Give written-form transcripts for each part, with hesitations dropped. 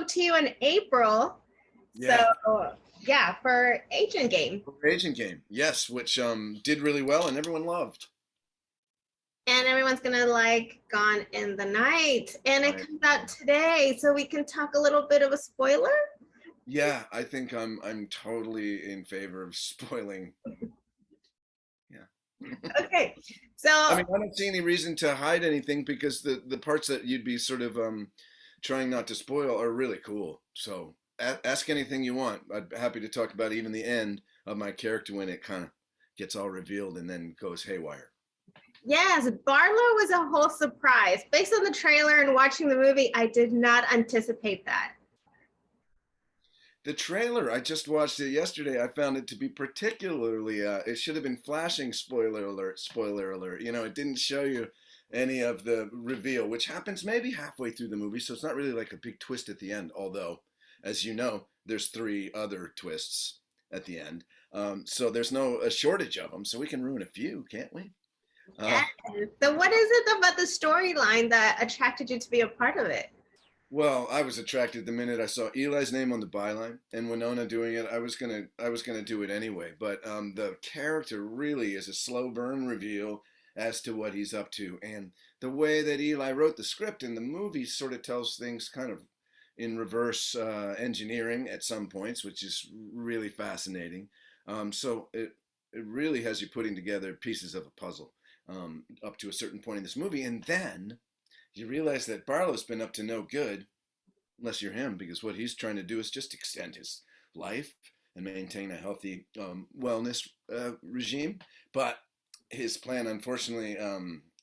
spoke to you in April. Yeah, So yeah, for Agent Game. Agent Game. Yes, which did really well and everyone loved. And everyone's gonna like Gone in the Night. And it Right. comes out today. So we can talk a little bit of a spoiler. Yeah, I think I'm totally in favor of spoiling. Yeah. Okay. I So mean, I don't see any reason to hide anything because the parts that you'd be sort of trying not to spoil are really cool. So ask anything you want. I'd be happy to talk about even the end of my character when it kind of gets all revealed and then goes haywire. yes, Barlow was a whole surprise. Based on the trailer and watching the movie, I did not anticipate that. The trailer, I just watched it yesterday. I found it to be particularly, it should have been flashing spoiler alert, spoiler alert. You know, it didn't show you any of the reveal, which happens maybe halfway through the movie. So it's not really like a big twist at the end. Although, as you know, there's three other twists at the end. So there's no a shortage of them. So we can ruin a few, can't we? Uh, Yes. So what is it about the storyline that attracted you to be a part of it? Well, I was attracted the minute I saw Eli's name on the byline and Winona doing it. I was gonna do it anyway. But the character really is a slow burn reveal as to what he's up to, and the way that Eli wrote the script in the movie sort of tells things kind of in reverse engineering at some points, which is really fascinating. So it really has you putting together pieces of a puzzle up to a certain point in this movie, and then you realize that Barlow's been up to no good, unless you're him, because what he's trying to do is just extend his life and maintain a healthy wellness regime. But his plan, unfortunately,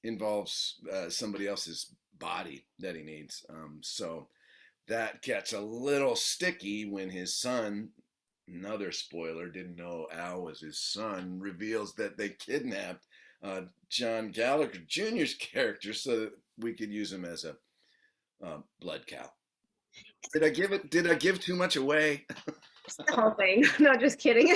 involves somebody else's body that he needs. So that gets a little sticky when his son, another spoiler, didn't know Al was his son, reveals that they kidnapped John Gallagher Jr.'s character so that we could use him as a blood cow. Did I give it? Did I give too much away? The whole thing. No, just kidding.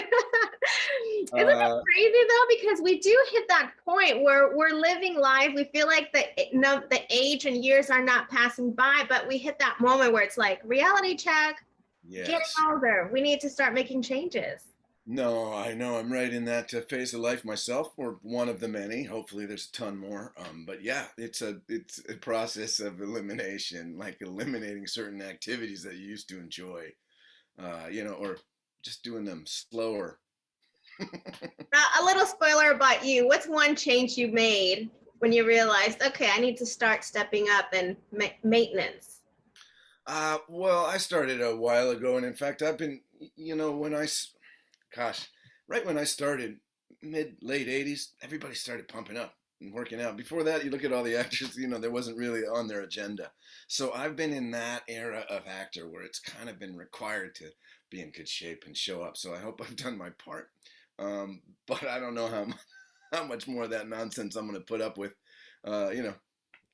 Isn't it uh, crazy though? Because we do hit that point where we're living life. We feel like the age and years are not passing by, but we hit that moment where it's like reality check, getting yes. older. We need to start making changes. No, I know I'm right in that phase of life myself, or one of the many. Hopefully, there's a ton more. But yeah, it's a process of elimination, like eliminating certain activities that you used to enjoy, or just doing them slower. A little spoiler about you. What's one change you made when you realized, okay, I need to start stepping up and maintenance? Well, I started a while ago, and in fact, I've been, gosh, right when I started, mid late '80s, everybody started pumping up and working out. Before that, you look at all the actors, there wasn't really on their agenda. So I've been in that era of actor where it's kind of been required to be in good shape and show up. So I hope I've done my part. But I don't know how much more of that nonsense I'm going to put up with. Uh, you know,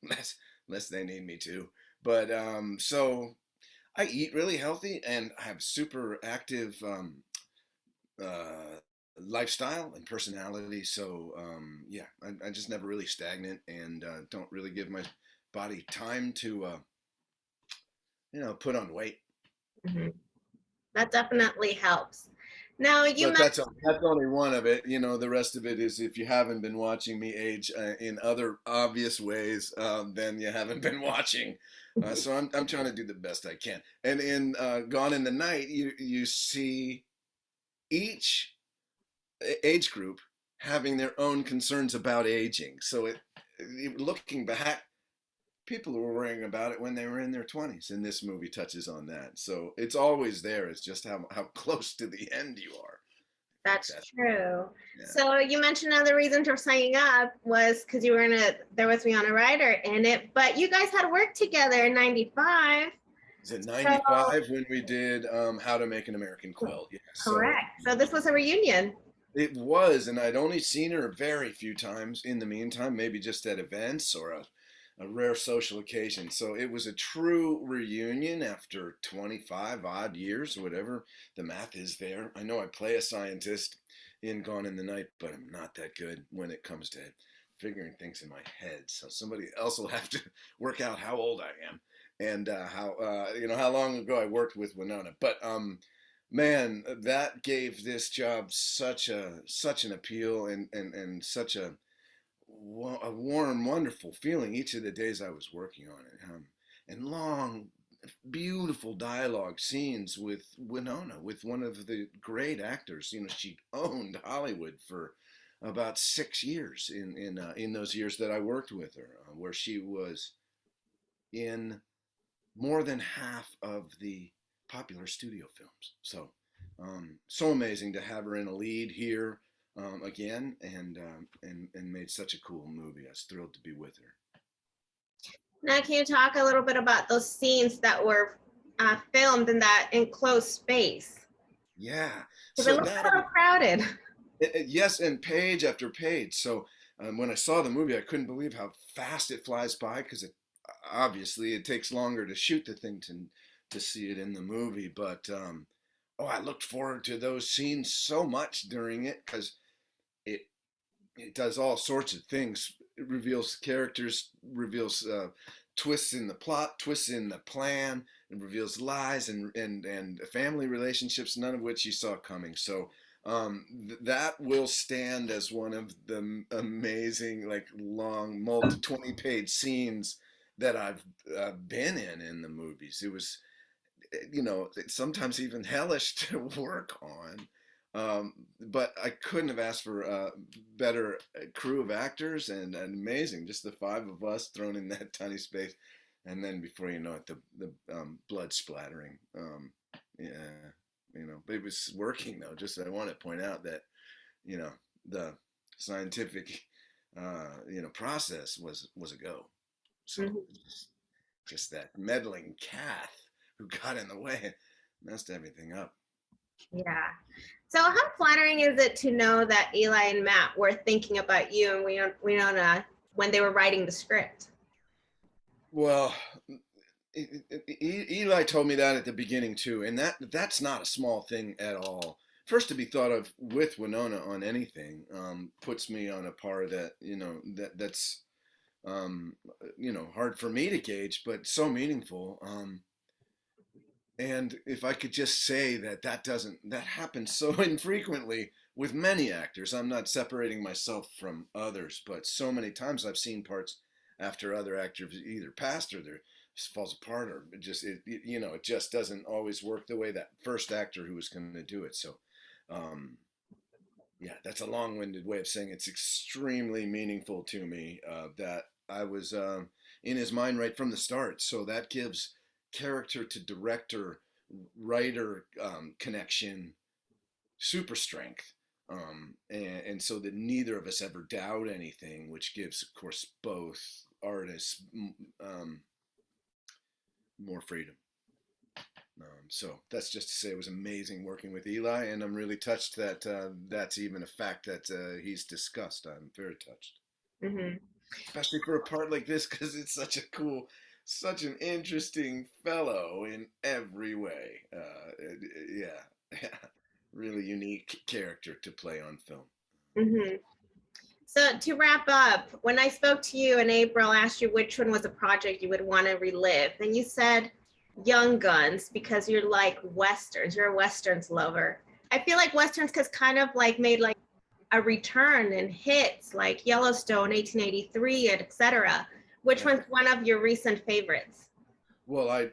less less they need me to. But so I eat really healthy and I have super active uh, lifestyle and personality. So yeah, I just never really stagnant and don't really give my body time to put on weight. Mm-hmm. That definitely helps. Now you But mentioned, that's only one of it. The rest of it is if you haven't been watching me age in other obvious ways, then you haven't been watching. So I'm trying to do the best I can. And in Gone in the Night, you see each age group having their own concerns about aging. So looking back, people were worrying about it when they were in their 20s, and this movie touches on that. So it's always there. It's just how close to the end you are. I think that's that's true. yeah. So you mentioned another reason for signing up was because you were there was Winona Ryder in it, but you guys had worked together in '95. Is it So 95 when we did How to Make an American Quilt? Yeah. So correct. So this was a reunion. it was, and I'd only seen her very few times in the meantime, maybe just at events or a rare social occasion. So it was a true reunion after 25 odd years, or whatever the math is there. I know I play a scientist in Gone in the Night, but I'm not that good when it comes to figuring things in my head. So somebody else will have to work out how old I am. and how how long ago I worked with Winona. But man, that gave this job such an appeal, and such a warm, wonderful feeling each of the days I was working on it. And long, beautiful dialogue scenes with Winona, with one of the great actors. She owned Hollywood for about 6 years in those years that I worked with her, where she was in more than half of the popular studio films. So amazing to have her in a lead here again, and made such a cool movie. I was thrilled to be with her. Now, can you talk a little bit about those scenes that were filmed in that enclosed space? Yeah. Because it looks a little crowded. Yes, and page after page. So when I saw the movie, I couldn't believe how fast it flies by, because obviously it takes longer to shoot the thing to see it in the movie. But I looked forward to those scenes so much during it, because it does all sorts of things. It reveals characters, reveals twists in the plot, twists in the plan, and reveals lies and family relationships, none of which you saw coming. So that will stand as one of the amazing, like, long, 20-page scenes that I've been in the movies. It was, sometimes even hellish to work on. But I couldn't have asked for a better crew of actors, and amazing, just the five of us thrown in that tiny space. And then before you know it, the blood splattering. Yeah, but it was working though. Just, I want to point out that, the scientific, process was a go. So just that meddling Kath who got in the way messed everything up. Yeah. So how flattering is it to know that Eli and Matt were thinking about you and Winona when they were writing the script? Well, Eli told me that at the beginning too, and that's not a small thing at all. First, to be thought of with Winona on anything puts me on a par that that's hard for me to gauge, but so meaningful. And if I could just say that happens so infrequently with many actors. I'm not separating myself from others, but so many times I've seen parts after other actors either passed or their falls apart, or it just doesn't always work the way that first actor who was going to do it. So, yeah, that's a long-winded way of saying it's extremely meaningful to me that I was in his mind right from the start. So that gives character to director writer connection super strength, and so that neither of us ever doubt anything, which gives, of course, both artists more freedom. So that's just to say it was amazing working with Eli, and I'm really touched that that's even a fact that he's discussed. I'm very touched. Mm-hmm. Especially for a part like this, because it's such an interesting fellow in every way. Yeah, really unique character to play on film. Mm-hmm. So to wrap up, when I spoke to you in April, asked you which one was a project you would want to relive, and you said Young Guns because you're like Westerns. You're a Westerns lover. I feel like Westerns has kind of like made like a return in hits like Yellowstone, 1883, and etc. Which one's one of your recent favorites? Well, I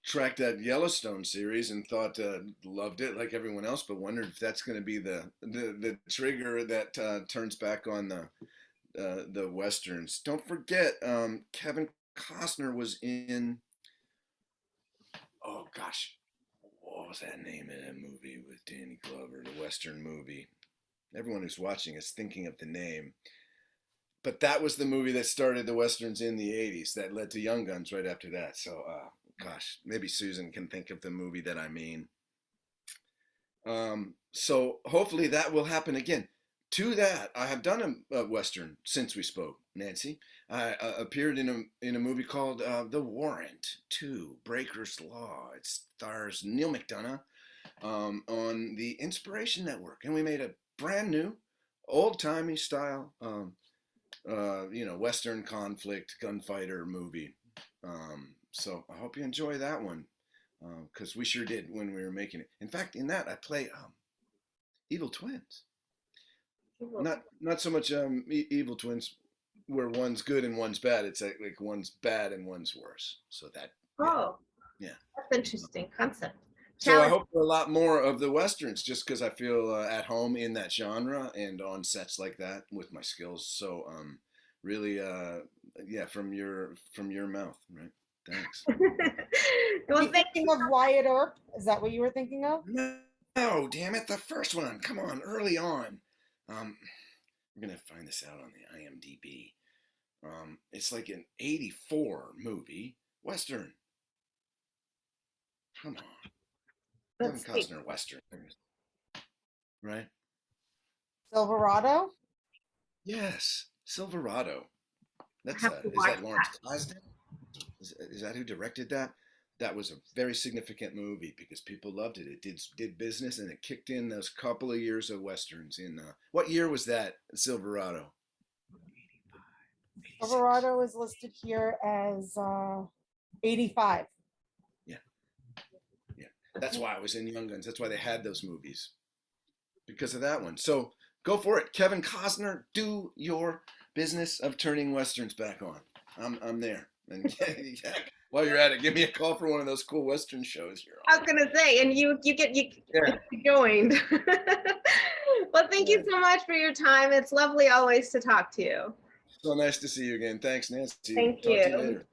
tracked that Yellowstone series and thought loved it like everyone else, but wondered if that's going to be the trigger that turns back on the Westerns. Don't forget, Kevin Costner was in, oh gosh, what was that name of that movie with Danny Glover, the Western movie? Everyone who's watching is thinking of the name. But that was the movie that started the Westerns in the 80s that led to Young Guns right after that. So, gosh, maybe Susan can think of the movie that I mean. So hopefully that will happen again. To that, I have done a Western since we spoke, Nancy. I appeared in a movie called The Warrant 2, Breaker's Law. It stars Neil McDonough on the Inspiration Network. And we made a brand new, old-timey style Western conflict gunfighter movie. So I hope you enjoy that one, because we sure did when we were making it. In fact, in that I play evil twins. Not so much evil twins where one's good and one's bad. It's like one's bad and one's worse. So that. Oh, yeah. That's interesting concept. So I hope for a lot more of the westerns, just because I feel at home in that genre and on sets like that with my skills. So really, yeah, from your mouth, right? Thanks. Well, thinking of Wyatt Earp? Is that what you were thinking of? No, damn it, the first one. Come on, early on. We're gonna find this out on the IMDb. It's like an '84 movie western. Come on, Kevin Costner western, right? Silverado? Yes, Silverado. That's is that Lawrence Kasdan? Is that who directed that? That was a very significant movie because people loved it. It did business and it kicked in those couple of years of westerns. In what year was that? Silverado. 85, Silverado is listed here as 85. Yeah, yeah. That's why I was in Young Guns. That's why they had those movies, because of that one. So go for it, Kevin Costner. Do your business of turning westerns back on. I'm there. And yeah, while you're at it, give me a call for one of those cool western shows. I was gonna say, and you get joined. Well, thank you so much for your time. It's lovely always to talk to you. So nice to see you again. Thanks, Nancy. Thank Talk you. To you later.